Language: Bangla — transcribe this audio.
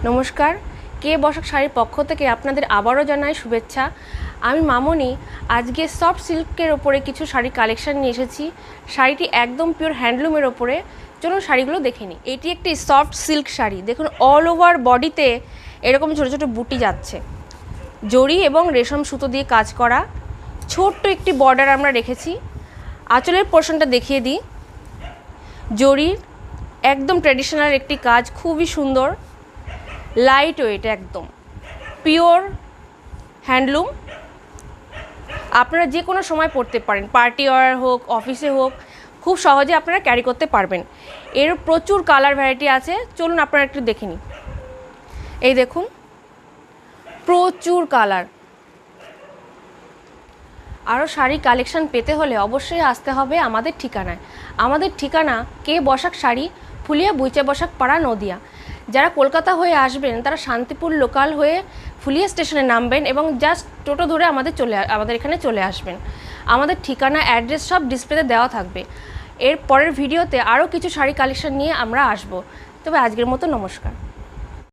নমস্কার, কে বসাক শাড়ির পক্ষ থেকে আপনাদের আবারও জানাই শুভেচ্ছা। আমি মামনি। আজকে সফট সিল্কের ওপরে কিছু শাড়ি কালেকশন নিয়ে এসেছি। শাড়িটি একদম পিওর হ্যান্ডলুমের ওপরে। চলুন শাড়িগুলো দেখে নিই। এটি একটি সফট সিল্ক শাড়ি। দেখুন অল ওভার বডিতে এরকম ছোটো ছোটো বুটি যাচ্ছে, জরি এবং রেশম সুতো দিয়ে কাজ করা। ছোট্ট একটি বর্ডার আমরা রেখেছি। আঁচলের পোর্শনটা দেখিয়ে দিই। জরির একদম ট্র্যাডিশনাল একটি কাজ, খুবই সুন্দর, লাইট ওয়েট, একদম পিওর হ্যান্ডলুম। আপনারা যে কোনো সময় পরতে পারেন, পার্টি ওয়্যার হোক, অফিসে হোক, খুব সহজে আপনারা ক্যারি করতে পারবেন। এর প্রচুর কালার ভ্যারাইটি আছে, চলুন আপনারা একটু দেখে নিন। এই দেখুন, প্রচুর কালার। আরও শাড়ি কালেকশন পেতে হলে অবশ্যই আসতে হবে আমাদের ঠিকানায়। আমাদের ঠিকানা কে বসাক শাড়ি, ফুলিয়া বুইচা বসাক পাড়া, নদিয়া। যারা কলকাতা হয়ে আসবেন তারা শান্তিপুর লোকাল হয়ে ফুলিয়া স্টেশনে নামবেন এবং জাস্ট টোটো ধরে আমাদের এখানে চলে আসবেন। আমাদের ঠিকানা, অ্যাড্রেস সব ডিসপ্লেতে দেওয়া থাকবে। এর পরের ভিডিওতে আরও কিছু শাড়ি কালেকশন নিয়ে আমরা আসব। তবে আজকের মতো নমস্কার।